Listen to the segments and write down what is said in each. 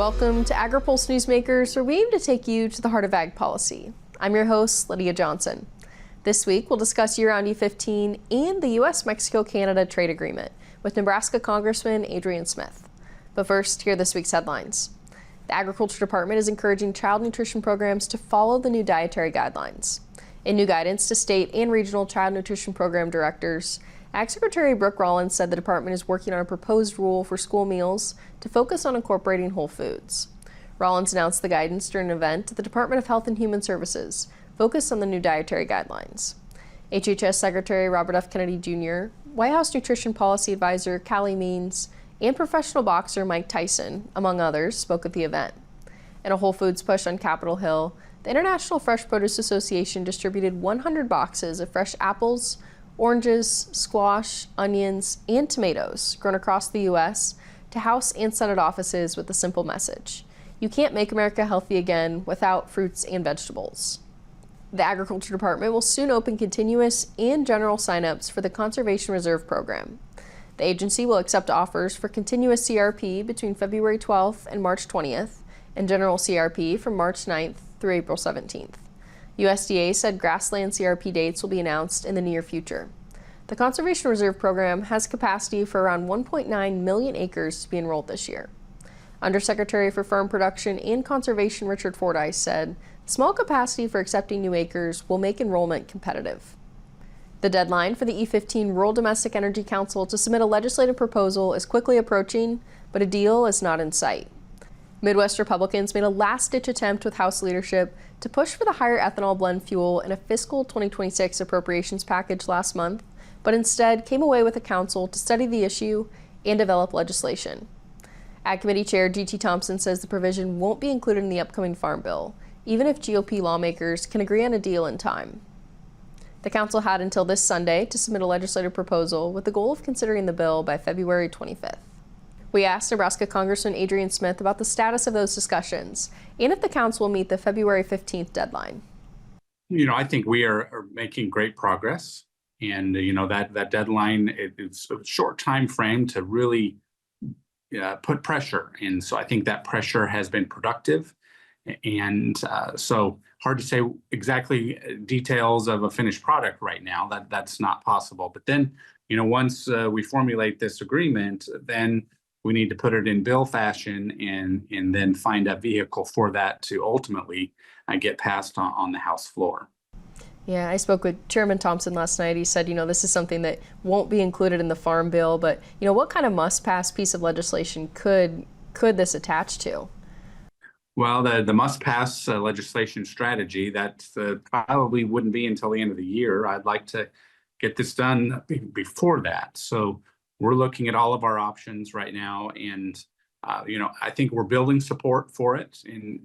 Welcome to AgriPulse Newsmakers, where we aim to take you to the heart of ag policy. I'm your host, Lydia Johnson. This week, we'll discuss year-round E15 and the U.S.-Mexico-Canada trade agreement with Nebraska Congressman Adrian Smith. But first, here are this week's headlines. The Agriculture Department is encouraging child nutrition programs to follow the new dietary guidelines. In new guidance to state and regional child nutrition program directors, Ag Secretary Brooke Rollins said the department is working on a proposed rule for school meals to focus on incorporating whole foods. Rollins announced the guidance during an event at the Department of Health and Human Services focused on the new dietary guidelines. HHS Secretary Robert F. Kennedy Jr., White House Nutrition Policy Advisor Callie Means, and professional boxer Mike Tyson, among others, spoke at the event. In a Whole Foods push on Capitol Hill, the International Fresh Produce Association distributed 100 boxes of fresh apples, oranges, squash, onions, and tomatoes grown across the U.S. to House and Senate offices with a simple message: you can't make America healthy again without fruits and vegetables. The Agriculture Department will soon open continuous and general signups for the Conservation Reserve Program. The agency will accept offers for continuous CRP between February 12th and March 20th, and general CRP from March 9th through April 17th. USDA said grassland CRP dates will be announced in the near future. The Conservation Reserve Program has capacity for around 1.9 million acres to be enrolled this year. Undersecretary for Farm Production and Conservation Richard Fordyce said small capacity for accepting new acres will make enrollment competitive. The deadline for the E15 Rural Domestic Energy Council to submit a legislative proposal is quickly approaching, but a deal is not in sight. Midwest Republicans made a last-ditch attempt with House leadership to push for the higher ethanol blend fuel in a fiscal 2026 appropriations package last month, but instead came away with a council to study the issue and develop legislation. Ag Committee Chair G.T. Thompson says the provision won't be included in the upcoming Farm Bill, even if GOP lawmakers can agree on a deal in time. The council had until this Sunday to submit a legislative proposal with the goal of considering the bill by February 25th. We asked Nebraska Congressman Adrian Smith about the status of those discussions and if the council will meet the February 15th deadline. I think we are making great progress. And, that deadline, it's a short time frame to really put pressure. And so I think that pressure has been productive. And so hard to say exactly details of a finished product right now. That's not possible. But then, once we formulate this agreement, then we need to put it in bill fashion and then find a vehicle for that to ultimately get passed on the House floor. Yeah, I spoke with Chairman Thompson last night. He said, this is something that won't be included in the Farm Bill, but, what kind of must-pass piece of legislation could this attach to? Well, the must-pass legislation strategy, that probably wouldn't be until the end of the year. I'd like to get this done before that. So we're looking at all of our options right now, and I think we're building support for it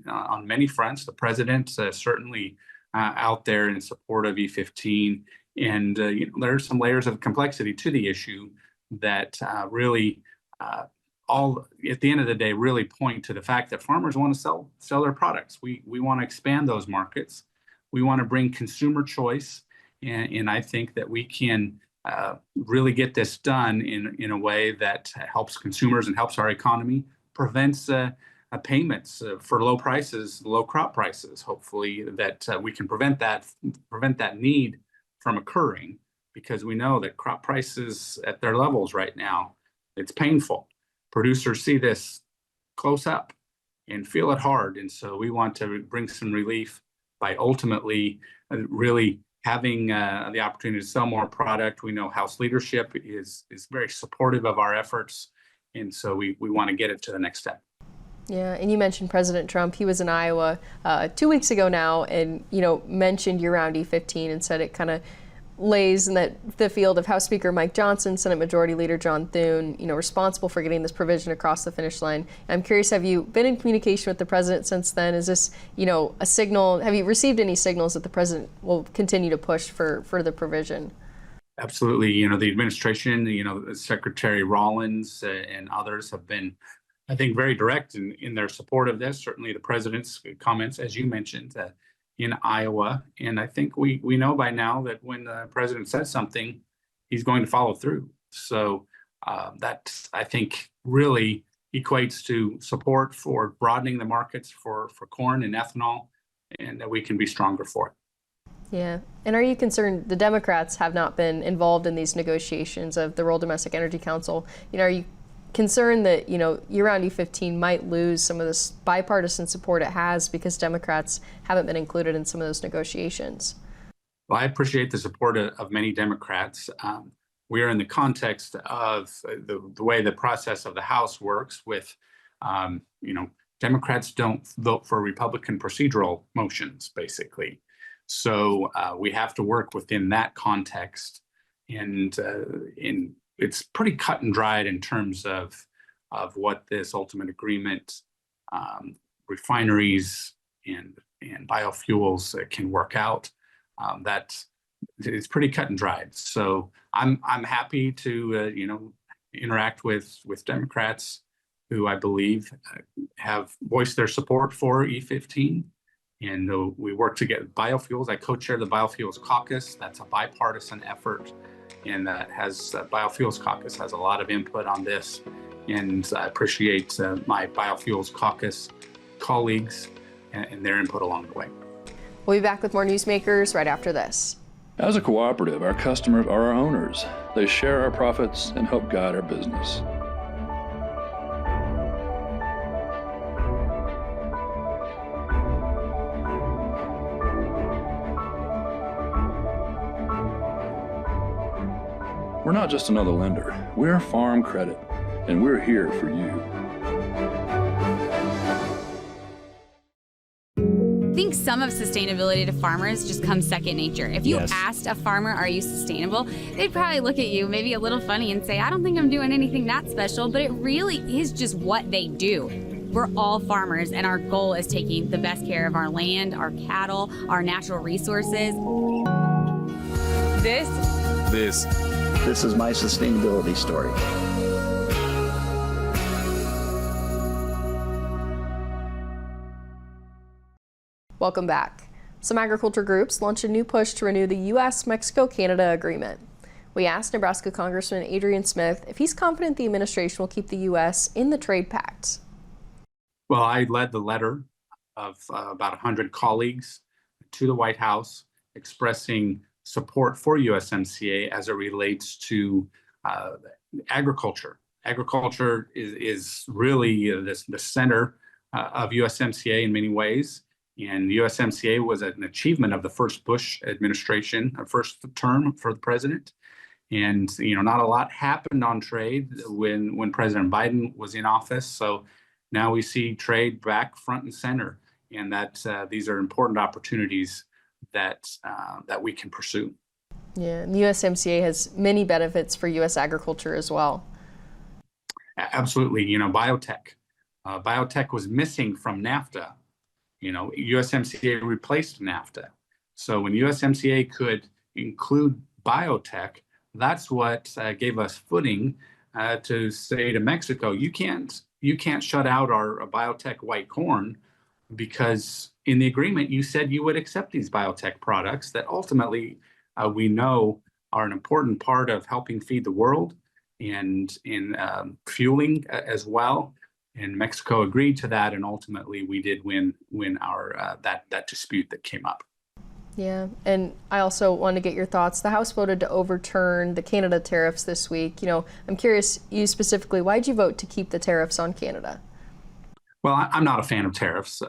on many fronts. The president certainly out there in support of E15, and there are some layers of complexity to the issue that really, all at the end of the day, really point to the fact that farmers want to sell their products. We want to expand those markets. We want to bring consumer choice, and I think that we can really get this done in a way that helps consumers and helps our economy, prevents payments for low prices, low crop prices. Hopefully that we can prevent that need from occurring, because we know that crop prices at their levels right now, it's painful. Producers see this close up and feel it hard. And so we want to bring some relief by ultimately really having the opportunity to sell more product. We know House leadership is very supportive of our efforts. And so we want to get it to the next step. Yeah, and you mentioned President Trump. He was in Iowa 2 weeks ago now and, mentioned year-round E15 and said it kind of lays in the field of House Speaker Mike Johnson, Senate Majority Leader John Thune, responsible for getting this provision across the finish line. I'm curious, have you been in communication with the president since then? Is this, a signal? Have you received any signals that the president will continue to push for the provision? Absolutely. The administration, Secretary Rollins and others have been, I think, very direct in their support of this. Certainly the president's comments, as you mentioned, in Iowa. And I think we know by now that when the president says something, he's going to follow through. So that, I think, really equates to support for broadening the markets for corn and ethanol, and that we can be stronger for it. Yeah. And are you concerned the Democrats have not been involved in these negotiations of the Rural Domestic Energy Council? Are you concerned that, year-round E15 might lose some of this bipartisan support it has because Democrats haven't been included in some of those negotiations? Well, I appreciate the support of many Democrats. We are in the context of the way the process of the House works with, Democrats don't vote for Republican procedural motions, basically. So we have to work within that context, and it's pretty cut and dried in terms of what this ultimate agreement, refineries and biofuels can work out. That it's pretty cut and dried. So I'm happy to interact with Democrats who I believe have voiced their support for E15. And we work to get biofuels. I co-chair the Biofuels Caucus. That's a bipartisan effort, and Biofuels Caucus has a lot of input on this. And I appreciate my Biofuels Caucus colleagues and their input along the way. We'll be back with more Newsmakers right after this. As a cooperative, our customers are our owners. They share our profits and help guide our business. We're not just another lender. We're Farm Credit, and we're here for you. I think some of sustainability to farmers just comes second nature. If you asked a farmer, are you sustainable? They'd probably look at you maybe a little funny and say, I don't think I'm doing anything that special, but it really is just what they do. We're all farmers, and our goal is taking the best care of our land, our cattle, our natural resources. This is my sustainability story. Welcome back. Some agriculture groups launched a new push to renew the U.S.-Mexico-Canada agreement. We asked Nebraska Congressman Adrian Smith if he's confident the administration will keep the U.S. in the trade pact. Well, I led the letter of about 100 colleagues to the White House expressing support for USMCA as it relates to agriculture. Agriculture is really the center of USMCA in many ways. And the USMCA was an achievement of the first Bush administration, first term for the president. And not a lot happened on trade when President Biden was in office. So now we see trade back front and center, and that these are important opportunities that we can pursue. Yeah, and the USMCA has many benefits for U.S. agriculture as well. Absolutely. Biotech. Biotech was missing from NAFTA. USMCA replaced NAFTA. So when USMCA could include biotech, that's what gave us footing to say to Mexico, you can't shut out our biotech white corn, because in the agreement you said you would accept these biotech products that ultimately we know are an important part of helping feed the world and in fueling as well. And Mexico agreed to that, and ultimately we did win our that dispute that came up. Yeah, and I also want to get your thoughts. The House voted to overturn the Canada tariffs this week. I'm curious, you specifically, why'd you vote to keep the tariffs on Canada? Well, I'm not a fan of tariffs.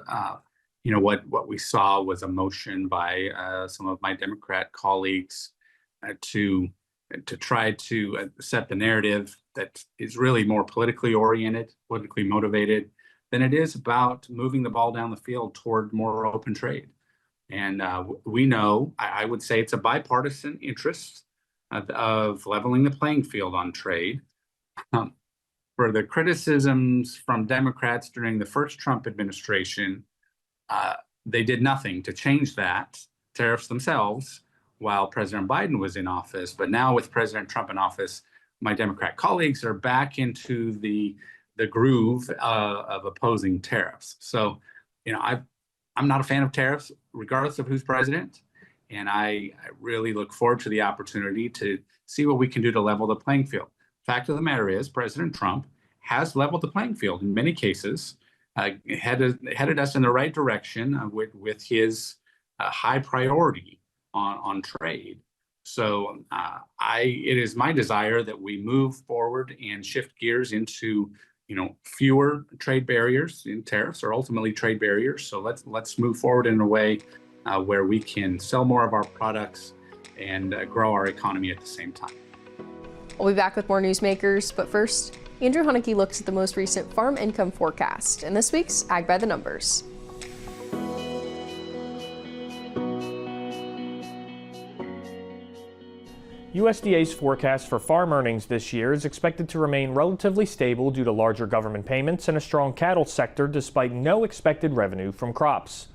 What we saw was a motion by some of my Democrat colleagues to try to set the narrative that is really more politically oriented, politically motivated, than it is about moving the ball down the field toward more open trade. And we know, I would say it's a bipartisan interest of leveling the playing field on trade. For the criticisms from Democrats during the first Trump administration, they did nothing to change that, tariffs themselves, while President Biden was in office. But now with President Trump in office, my Democrat colleagues are back into the groove of opposing tariffs. So, I'm not a fan of tariffs, regardless of who's president. And I really look forward to the opportunity to see what we can do to level the playing field. Fact of the matter is, President Trump has leveled the playing field in many cases, headed us in the right direction with his high priority on trade. So it is my desire that we move forward and shift gears into fewer trade barriers. And tariffs are ultimately trade barriers. So let's move forward in a way where we can sell more of our products and grow our economy at the same time. We'll be back with more newsmakers, but first, Andrew Hunnicky looks at the most recent farm income forecast in this week's Ag by the Numbers. USDA's forecast for farm earnings this year is expected to remain relatively stable due to larger government payments and a strong cattle sector despite no expected revenue from crops.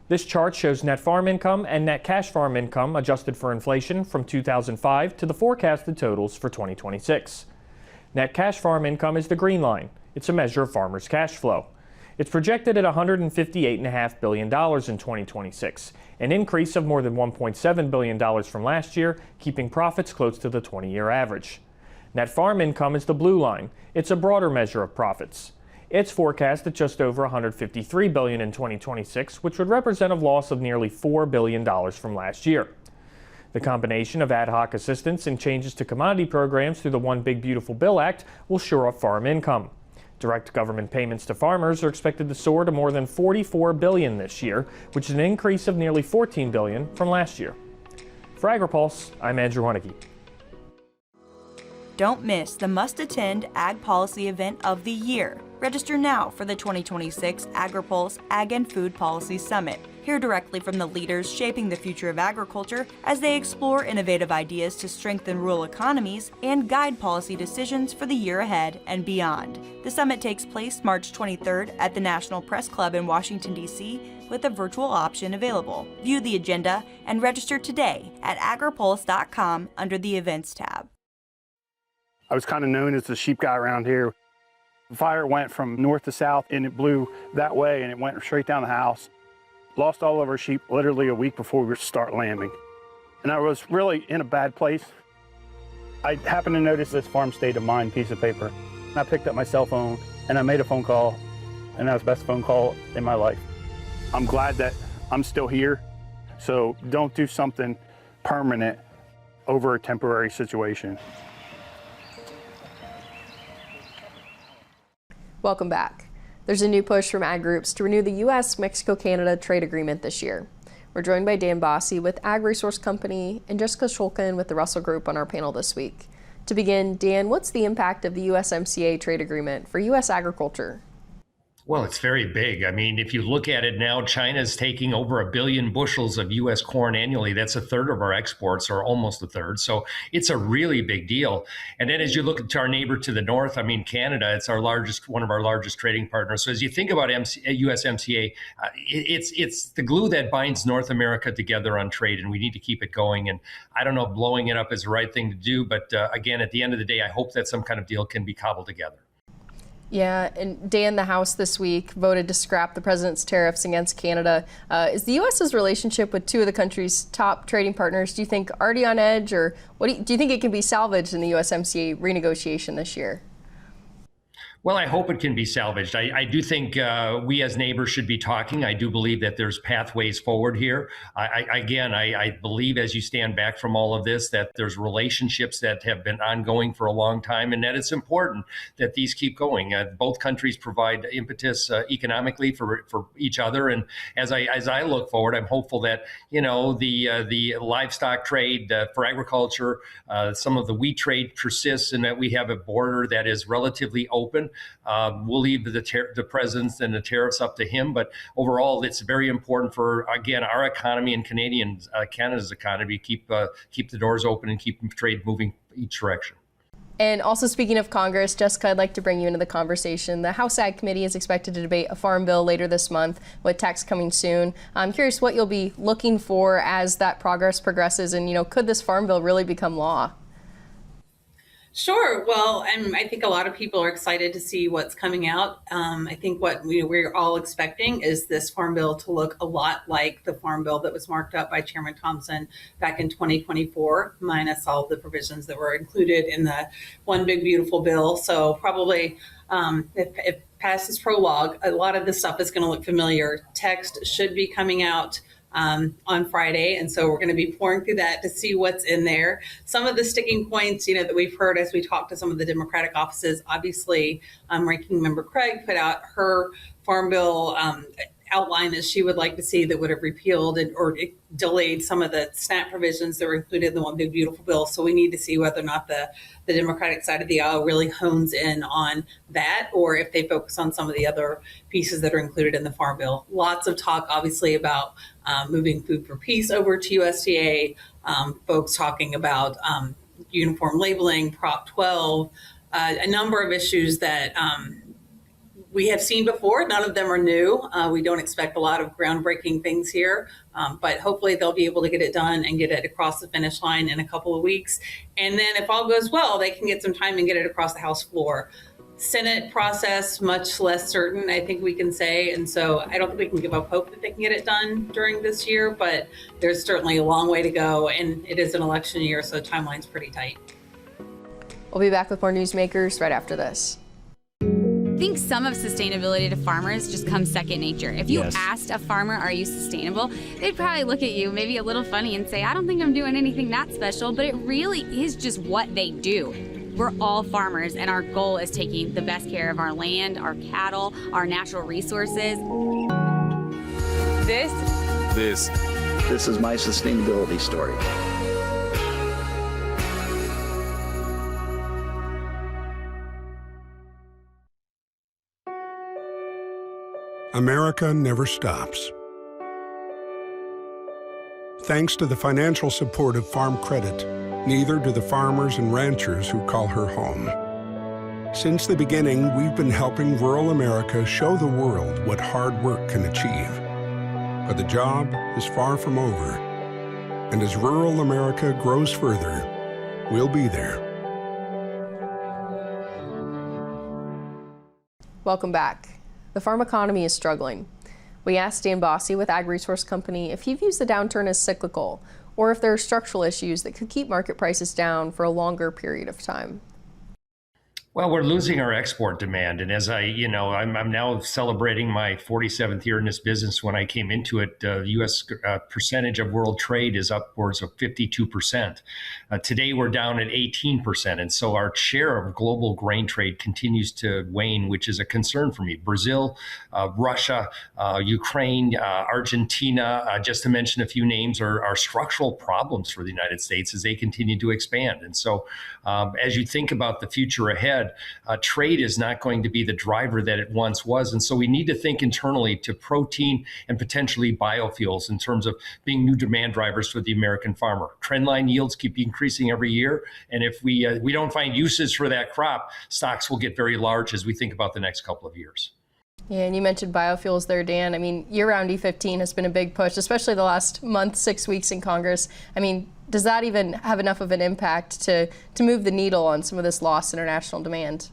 This chart shows net farm income and net cash farm income adjusted for inflation from 2005 to the forecasted totals for 2026. Net cash farm income is the green line. It's a measure of farmers' cash flow. It's projected at $158.5 billion in 2026, an increase of more than $1.7 billion from last year, keeping profits close to the 20-year average. Net farm income is the blue line. It's a broader measure of profits. It's forecast at just over $153 billion in 2026, which would represent a loss of nearly $4 billion from last year. The combination of ad hoc assistance and changes to commodity programs through the One Big Beautiful Bill Act will shore up farm income. Direct government payments to farmers are expected to soar to more than $44 billion this year, which is an increase of nearly $14 billion from last year. For AgriPulse, I'm Andrew Hunnicky. Don't miss the must-attend Ag Policy event of the year. Register now for the 2026 AgriPulse Ag and Food Policy Summit. Hear directly from the leaders shaping the future of agriculture as they explore innovative ideas to strengthen rural economies and guide policy decisions for the year ahead and beyond. The summit takes place March 23rd at the National Press Club in Washington, D.C., with a virtual option available. View the agenda and register today at agripulse.com under the Events tab. I was kind of known as the sheep guy around here. The fire went from north to south and it blew that way and it went straight down the house. Lost all of our sheep literally a week before we were to start lambing. And I was really in a bad place. I happened to notice this farm state of mind piece of paper. And I picked up my cell phone and I made a phone call, and that was the best phone call in my life. I'm glad that I'm still here. So don't do something permanent over a temporary situation. Welcome back. There's a new push from ag groups to renew the U.S.-Mexico-Canada trade agreement this year. We're joined by Dan Bossy with Ag Resource Company and Jessica Shulkin with the Russell Group on our panel this week. To begin, Dan, what's the impact of the USMCA trade agreement for U.S. agriculture? Well, it's very big. I mean, if you look at it now, China's taking over 1 billion bushels of U.S. corn annually. That's a third of our exports, or almost a third. So it's a really big deal. And then as you look to our neighbor to the north, I mean, Canada, it's one of our largest trading partners. So as you think about USMCA, it's the glue that binds North America together on trade, and we need to keep it going. And I don't know, blowing it up is the right thing to do. But again, at the end of the day, I hope that some kind of deal can be cobbled together. Yeah, and Dan, the House this week voted to scrap the president's tariffs against Canada. Is the U.S.'s relationship with two of the country's top trading partners, do you think, already on edge, or do you think it can be salvaged in the USMCA renegotiation this year? Well, I hope it can be salvaged. I do think we as neighbors should be talking. I do believe that there's pathways forward here. I believe as you stand back from all of this, that there's relationships that have been ongoing for a long time, and that it's important that these keep going. Both countries provide impetus economically for each other. And as I look forward, I'm hopeful that, the livestock trade for agriculture, some of the wheat trade persists, and that we have a border that is relatively open. We'll leave the president and the tariffs up to him, but overall, it's very important for, again, our economy and Canada's economy to keep the doors open and keep trade moving each direction. And also, speaking of Congress, Jessica, I'd like to bring you into the conversation. The House Ag Committee is expected to debate a farm bill later this month, with text coming soon. I'm curious what you'll be looking for as that progress progresses, and could this farm bill really become law? Sure. Well, I think a lot of people are excited to see what's coming out. I think what we're all expecting is this farm bill to look a lot like the farm bill that was marked up by Chairman Thompson back in 2024, minus all the provisions that were included in the one big beautiful bill. So probably if past this prologue, a lot of this stuff is going to look familiar. Text should be coming out on Friday. And so we're going to be pouring through that to see what's in there. Some of the sticking points, that we've heard as we talk to some of the Democratic offices, obviously, Ranking Member Craig put out her farm bill outline that she would like to see that would have repealed or delayed some of the SNAP provisions that were included in the one big beautiful bill. So we need to see whether or not the Democratic side of the aisle really hones in on that, or if they focus on some of the other pieces that are included in the farm bill. Lots of talk, obviously, about moving Food for Peace over to USDA, folks talking about uniform labeling, Prop 12, a number of issues that we have seen before. None of them are new. We don't expect a lot of groundbreaking things here, but hopefully they'll be able to get it done and get it across the finish line in a couple of weeks. And then if all goes well, they can get some time and get it across the House floor. Senate process, much less certain, I think we can say. And so I don't think we can give up hope that they can get it done during this year, but there's certainly a long way to go. And it is an election year, so the timeline's pretty tight. We'll be back with more newsmakers right after this. I think some of sustainability to farmers just comes second nature. If you asked a farmer, are you sustainable? They'd probably look at you maybe a little funny and say, I don't think I'm doing anything that special, but it really is just what they do. We're all farmers, and our goal is taking the best care of our land, our cattle, our natural resources. This is my sustainability story. America never stops. Thanks to the financial support of Farm Credit, neither do the farmers and ranchers who call her home. Since the beginning, we've been helping rural America show the world what hard work can achieve. But the job is far from over. And as rural America grows further, we'll be there. Welcome back. The farm economy is struggling. We asked Dan Bossy with Ag Resource Company if he views the downturn as cyclical, or if there are structural issues that could keep market prices down for a longer period of time. Well, we're losing our export demand. And as I'm now celebrating my 47th year in this business. When I came into it, the U.S. percentage of world trade is upwards of 52%. Today, we're down at 18%. And so our share of global grain trade continues to wane, which is a concern for me. Brazil, Russia, Ukraine, Argentina, just to mention a few names, are structural problems for the United States as they continue to expand. And so as you think about the future ahead, trade is not going to be the driver that it once was. And so we need to think internally to protein and potentially biofuels in terms of being new demand drivers for the American farmer. Trendline yields keep increasing every year. And if we don't find uses for that crop, stocks will get very large as we think about the next couple of years. Yeah, and you mentioned biofuels there, Dan. I mean, year-round E15 has been a big push, especially the last month, 6 weeks in Congress. I mean, does that even have enough of an impact to move the needle on some of this lost international demand?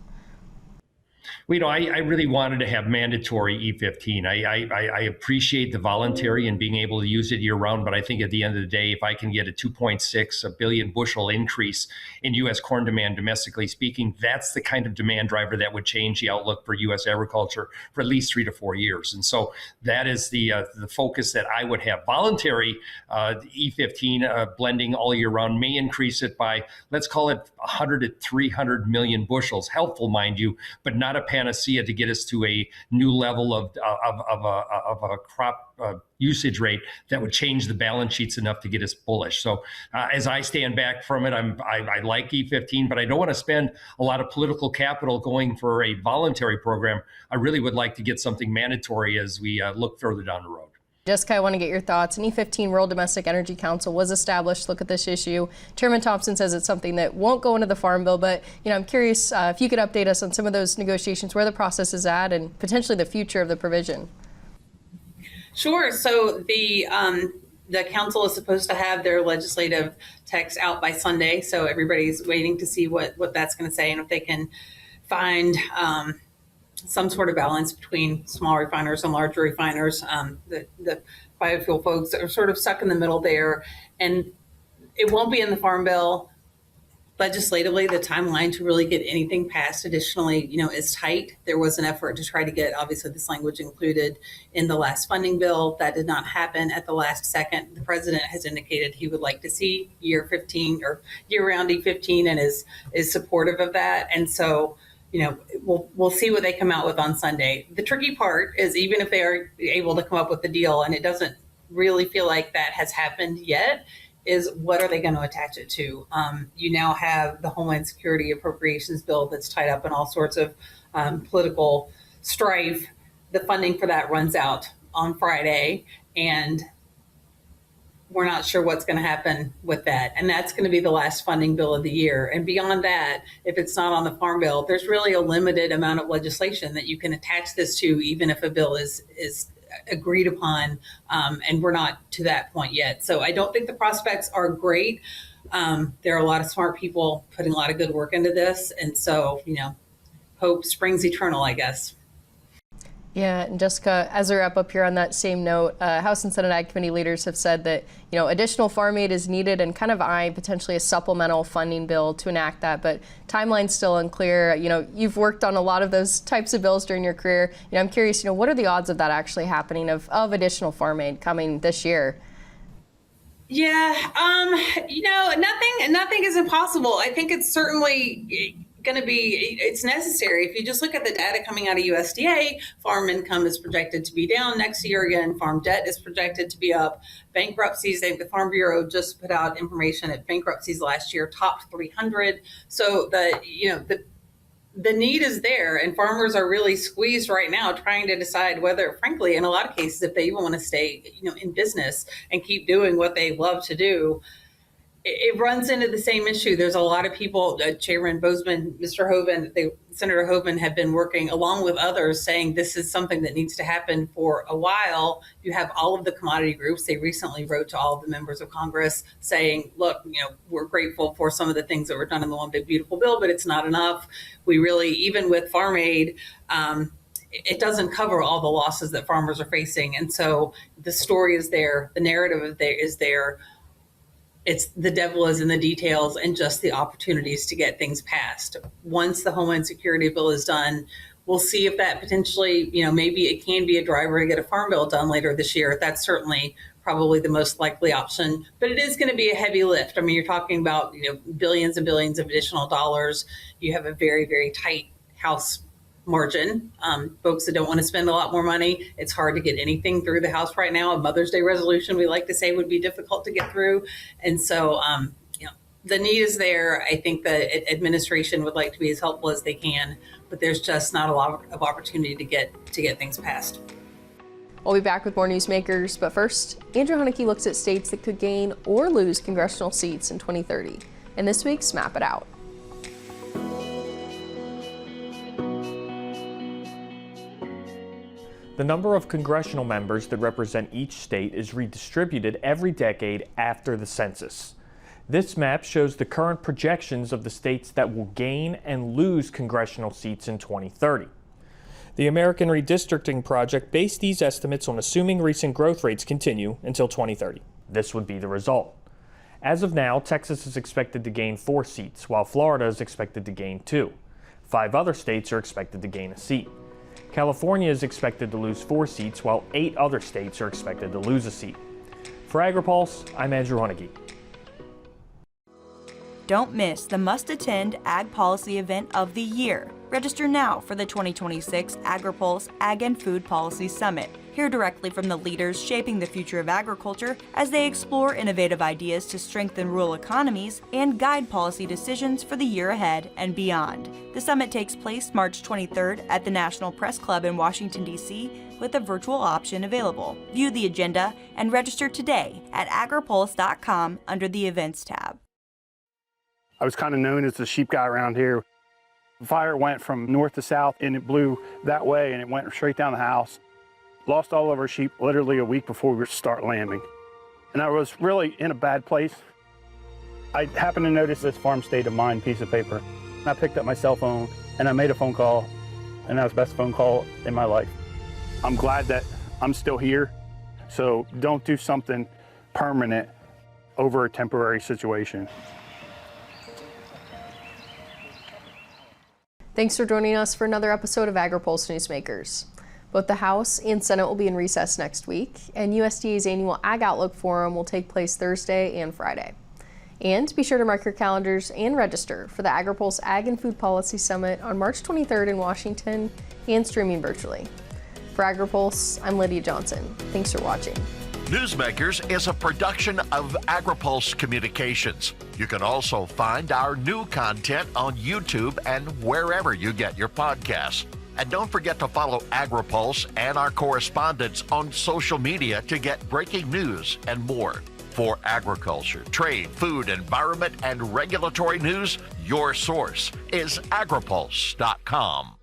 Well, I really wanted to have mandatory E15. I appreciate the voluntary and being able to use it year round, but I think at the end of the day, if I can get a 2.6 billion bushel increase in U.S. corn demand, domestically speaking, that's the kind of demand driver that would change the outlook for U.S. agriculture for at least 3 to 4 years. And so that is the focus that I would have. Voluntary E15 blending all year round may increase it by, let's call it 100 to 300 million bushels. Helpful, mind you, but not a panacea to get us to a new level of a crop usage rate that would change the balance sheets enough to get us bullish. So as I stand back from it, I like E15, but I don't want to spend a lot of political capital going for a voluntary program. I really would like to get something mandatory as we look further down the road. Jessica, I want to get your thoughts. An E15 World Domestic Energy Council was established to look at this issue. Chairman Thompson says it's something that won't go into the Farm Bill, but I'm curious if you could update us on some of those negotiations, where the process is at, and potentially the future of the provision. Sure. So the The council is supposed to have their legislative text out by Sunday, so everybody's waiting to see what that's going to say and if they can find some sort of balance between small refiners and larger refiners. The biofuel folks are sort of stuck in the middle there, and it won't be in the Farm Bill. Legislatively, the timeline to really get anything passed additionally, is tight. There was an effort to try to get, obviously, this language included in the last funding bill. That did not happen at the last second. The president has indicated he would like to see year 15 or year-round E15 and is supportive of that. And so, we'll see what they come out with on Sunday. The tricky part is even if they are able to come up with the deal, and it doesn't really feel like that has happened yet, is what are they going to attach it to? You now have the Homeland Security Appropriations Bill that's tied up in all sorts of political strife. The funding for that runs out on Friday, and we're not sure what's going to happen with that. And that's going to be the last funding bill of the year. And beyond that, if it's not on the Farm Bill, there's really a limited amount of legislation that you can attach this to, even if a bill is agreed upon, and we're not to that point yet. So I don't think the prospects are great. There are a lot of smart people putting a lot of good work into this, and so hope springs eternal, I guess. Yeah, and Jessica, as we wrap up here on that same note, House and Senate Ag Committee leaders have said that additional farm aid is needed and kind of eye potentially a supplemental funding bill to enact that, but timeline's still unclear. You've worked on a lot of those types of bills during your career. I'm curious, what are the odds of that actually happening, of additional farm aid coming this year? Yeah, nothing is impossible. I think it's certainly going to be, it's necessary. If you just look at the data coming out of USDA, farm income is projected to be down next year again. Farm debt is projected to be up. Bankruptcies, the Farm Bureau just put out information that bankruptcies last year topped 300. So the need is there, and farmers are really squeezed right now trying to decide whether, frankly, in a lot of cases, if they even want to stay, in business and keep doing what they love to do. It runs into the same issue. There's a lot of people, Chairman Bozeman, Mr. Hoeven, Senator Hoeven have been working along with others saying this is something that needs to happen for a while. You have all of the commodity groups. They recently wrote to all of the members of Congress saying, look, we're grateful for some of the things that were done in the One Big Beautiful Bill, but it's not enough. We really, even with farm aid, it doesn't cover all the losses that farmers are facing. And so the story is there. The narrative is there. It's the devil is in the details and just the opportunities to get things passed. Once the Homeland Security bill is done, we'll see if that potentially, maybe it can be a driver to get a farm bill done later this year. That's certainly probably the most likely option, but it is going to be a heavy lift. I mean, you're talking about, billions and billions of additional dollars. You have a very, very tight House margin. Folks that don't want to spend a lot more money, it's hard to get anything through the House right now. A Mother's Day resolution, we like to say, would be difficult to get through. And so, the need is there. I think the administration would like to be as helpful as they can, but there's just not a lot of opportunity to get things passed. We'll be back with more newsmakers, but first, Andrew Hunnicky looks at states that could gain or lose congressional seats in 2030. In this week's Map It Out. The number of congressional members that represent each state is redistributed every decade after the census. This map shows the current projections of the states that will gain and lose congressional seats in 2030. The American Redistricting Project based these estimates on assuming recent growth rates continue until 2030. This would be the result. As of now, Texas is expected to gain 4 seats, while Florida is expected to gain 2. 5 other states are expected to gain a seat. California is expected to lose 4 seats, while 8 other states are expected to lose a seat. For AgriPulse, I'm Andrew Hunnicky. Don't miss the must-attend Ag Policy event of the year. Register now for the 2026 AgriPulse Ag and Food Policy Summit. Hear directly from the leaders shaping the future of agriculture as they explore innovative ideas to strengthen rural economies and guide policy decisions for the year ahead and beyond. The summit takes place March 23rd at the National Press Club in Washington, D.C., with a virtual option available. View the agenda and register today at agripulse.com under the Events tab. I was kind of known as the sheep guy around here. The fire went from north to south and it blew that way and it went straight down the house. Lost all of our sheep literally a week before we start lambing. and I was really in a bad place. I happened to notice this farm state of mind piece of paper. I picked up my cell phone and I made a phone call, and that was the best phone call in my life. I'm glad that I'm still here, so don't do something permanent over a temporary situation. Thanks for joining us for another episode of AgriPulse Newsmakers. Both the House and Senate will be in recess next week, and USDA's annual Ag Outlook Forum will take place Thursday and Friday. And be sure to mark your calendars and register for the AgriPulse Ag and Food Policy Summit on March 23rd in Washington and streaming virtually. For AgriPulse, I'm Lydia Johnson. Thanks for watching. Newsmakers is a production of AgriPulse Communications. You can also find our new content on YouTube and wherever you get your podcasts. And don't forget to follow AgriPulse and our correspondents on social media to get breaking news and more. For agriculture, trade, food, environment, and regulatory news, your source is agripulse.com.